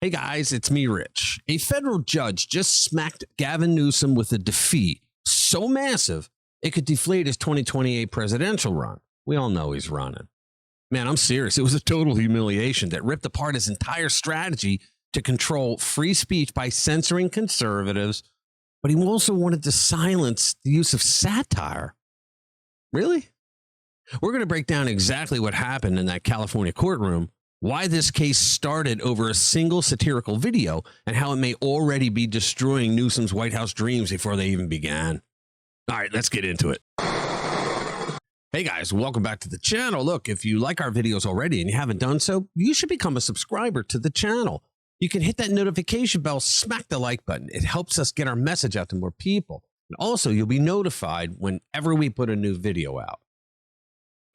Hey guys, it's me, Rich. A federal judge just smacked Gavin Newsom with a defeat so massive it could deflate his 2028 presidential run. We all know he's running. Man, I'm serious. It was a total humiliation that ripped apart his entire strategy to control free speech by censoring conservatives, but he also wanted to silence the use of satire. Really? We're going to break down exactly what happened in that California courtroom, why this case started over a single satirical video, and how it may already be destroying Newsom's White House dreams before they even began. All right, let's get into it. Hey guys, welcome back to the channel. Look, if you like our videos already and you haven't done so, you should become a subscriber to the channel. You can hit that notification bell, smack the like button. It helps us get our message out to more people. And also, you'll be notified whenever we put a new video out.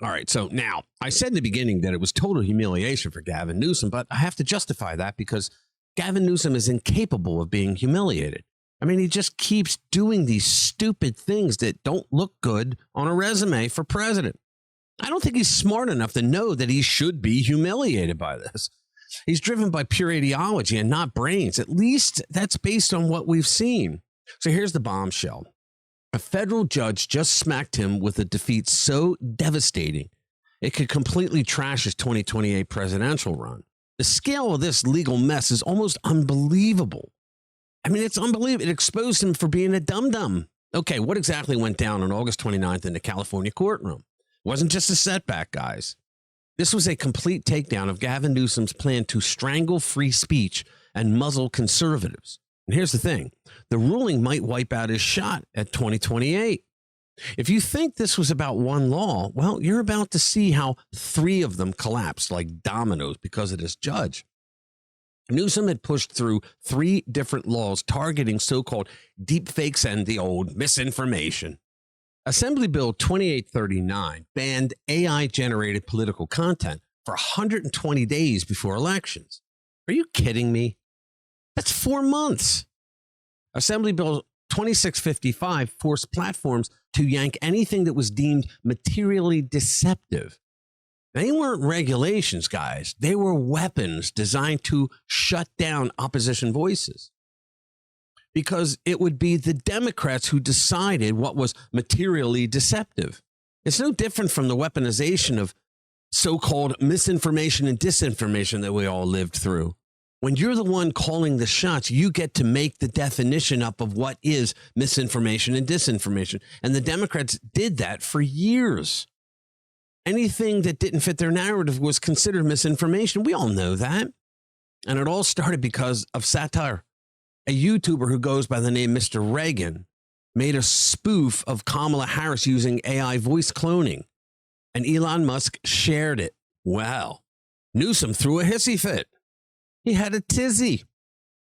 All right, so now, I said in the beginning that it was total humiliation for Gavin Newsom, but I have to justify that because Gavin Newsom is incapable of being humiliated. I mean, he just keeps doing these stupid things that don't look good on a resume for president. I don't think he's smart enough to know that he should be humiliated by this. He's driven by pure ideology and not brains. At least that's based on what we've seen. So here's the bombshell. A federal judge just smacked him with a defeat so devastating it could completely trash his 2028 presidential run. The scale of this legal mess is almost unbelievable. I mean, it's unbelievable. It exposed him for being a dum-dum. Okay, what exactly went down on August 29th in the California courtroom? It wasn't just a setback, guys. This was a complete takedown of Gavin Newsom's plan to strangle free speech and muzzle conservatives. And here's the thing. The ruling might wipe out his shot at 2028. If you think this was about one law, well, you're about to see how 3 of them collapsed like dominoes because of this judge. Newsom had pushed through 3 different laws targeting so-called deepfakes and the old misinformation. Assembly Bill 2839 banned AI-generated political content for 120 days before elections. Are you kidding me? That's 4 months. Assembly Bill 2655 forced platforms to yank anything that was deemed materially deceptive. They weren't regulations, guys. They were weapons designed to shut down opposition voices. Because it would be the Democrats who decided what was materially deceptive. It's no different from the weaponization of so-called misinformation and disinformation that we all lived through. When you're the one calling the shots, you get to make the definition up of what is misinformation and disinformation. And the Democrats did that for years. Anything that didn't fit their narrative was considered misinformation. We all know that. And it all started because of satire. A YouTuber who goes by the name Mr. Reagan made a spoof of Kamala Harris using AI voice cloning. And Elon Musk shared it. Wow. Newsom threw a hissy fit. He had a tizzy.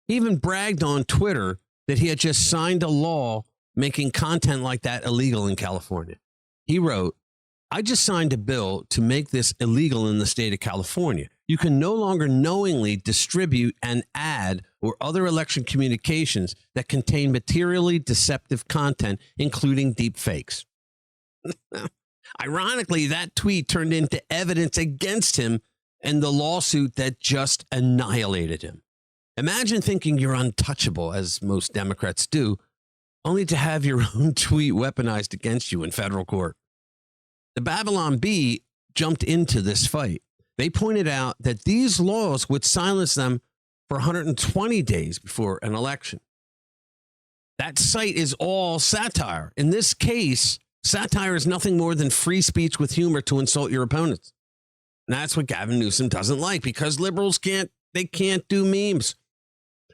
He even bragged on Twitter that he had just signed a law making content like that illegal in California. He wrote, "I just signed a bill to make this illegal in the state of California. You can no longer knowingly distribute and add or other election communications that contain materially deceptive content, including deep fakes." Ironically, that tweet turned into evidence against him and the lawsuit that just annihilated him. Imagine thinking you're untouchable, as most Democrats do, only to have your own tweet weaponized against you in federal court. The Babylon Bee jumped into this fight. They pointed out that these laws would silence them for 120 days before an election. That site is all satire. In this case, satire is nothing more than free speech with humor to insult your opponents. And that's what Gavin Newsom doesn't like because liberals can't do memes.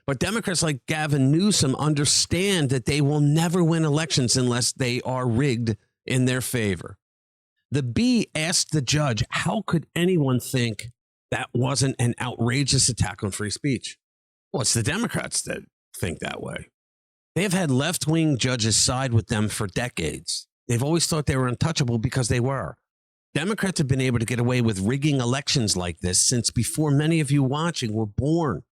But Democrats like Gavin Newsom understand that they will never win elections unless they are rigged in their favor. The Bee asked the judge, how could anyone think that wasn't an outrageous attack on free speech? Well, it's the Democrats that think that way. They have had left-wing judges side with them for decades. They've always thought they were untouchable because they were. Democrats have been able to get away with rigging elections like this since before many of you watching were born.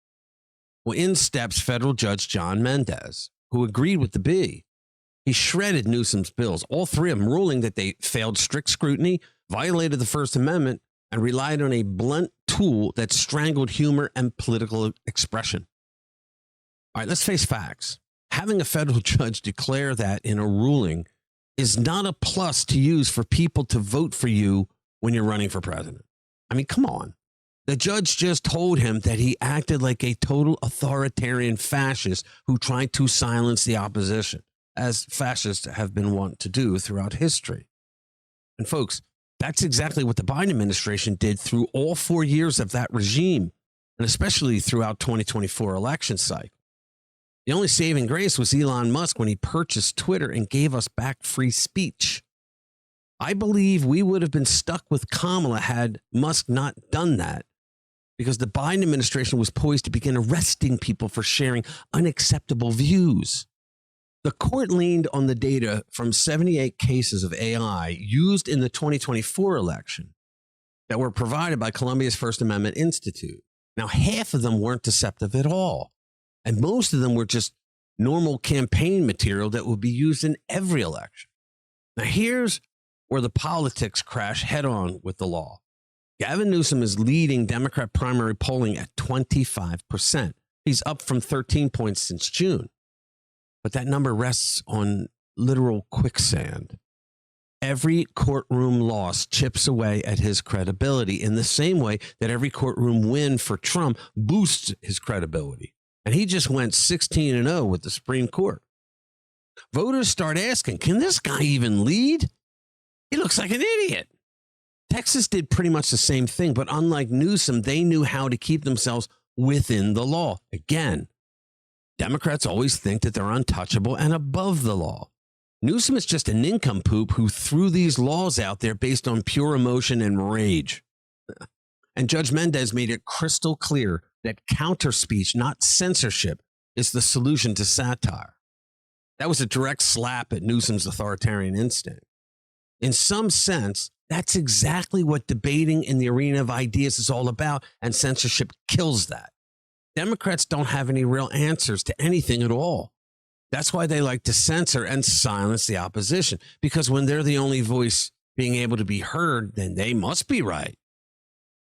Well, in steps federal judge John Mendez, who agreed with the Bee. He shredded Newsom's bills, all 3 of them, ruling that they failed strict scrutiny, violated the First Amendment, and relied on a blunt tool that strangled humor and political expression. All right, let's face facts. Having a federal judge declare that in a ruling is not a plus to use for people to vote for you when you're running for president. I mean, come on. The judge just told him that he acted like a total authoritarian fascist who tried to silence the opposition, as fascists have been wont to do throughout history. And folks, that's exactly what the Biden administration did through all 4 years of that regime, and especially throughout 2024 election cycle. The only saving grace was Elon Musk when he purchased Twitter and gave us back free speech. I believe we would have been stuck with Kamala had Musk not done that, because the Biden administration was poised to begin arresting people for sharing unacceptable views. The court leaned on the data from 78 cases of AI used in the 2024 election that were provided by Columbia's First Amendment Institute. Now, half of them weren't deceptive at all, and most of them were just normal campaign material that would be used in every election. Now, here's where the politics crash head-on with the law. Gavin Newsom is leading Democrat primary polling at 25%. He's up from 13 points since June. But that number rests on literal quicksand. Every courtroom loss chips away at his credibility in the same way that every courtroom win for Trump boosts his credibility. And he just went 16-0 with the Supreme Court. Voters start asking, can this guy even lead? He looks like an idiot. Texas did pretty much the same thing, but unlike Newsom, they knew how to keep themselves within the law. Again, Democrats always think that they're untouchable and above the law. Newsom is just a nincompoop who threw these laws out there based on pure emotion and rage. And Judge Mendez made it crystal clear that counter speech, not censorship, is the solution to satire. That was a direct slap at Newsom's authoritarian instinct. In some sense, that's exactly what debating in the arena of ideas is all about, and censorship kills that. Democrats don't have any real answers to anything at all. That's why they like to censor and silence the opposition, because when they're the only voice being able to be heard, then they must be right.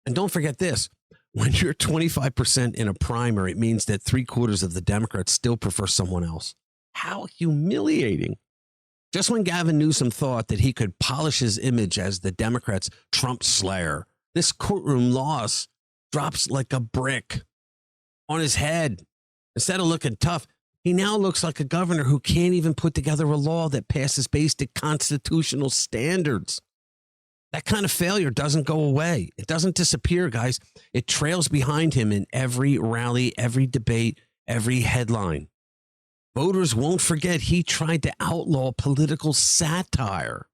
And don't forget this, when you're 25% in a primary, it means that 3/4 of the Democrats still prefer someone else. How humiliating. Just when Gavin Newsom thought that he could polish his image as the Democrats' Trump slayer, this courtroom loss drops like a brick on his head. Instead of looking tough, he now looks like a governor who can't even put together a law that passes basic constitutional standards. That kind of failure doesn't go away. It doesn't disappear, guys. It trails behind him in every rally, every debate, every headline. Voters won't forget he tried to outlaw political satire.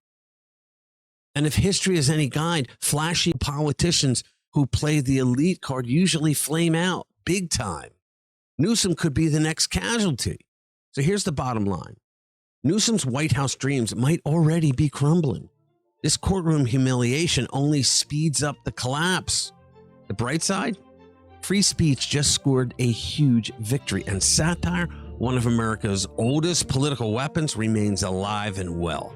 And if history is any guide, flashy politicians who play the elite card usually flame out big time. Newsom could be the next casualty. So here's the bottom line. Newsom's White House dreams might already be crumbling. This courtroom humiliation only speeds up the collapse. The bright side? Free speech just scored a huge victory, and satire, one of America's oldest political weapons, remains alive and well.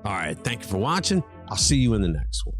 All right, thank you for watching. I'll see you in the next one.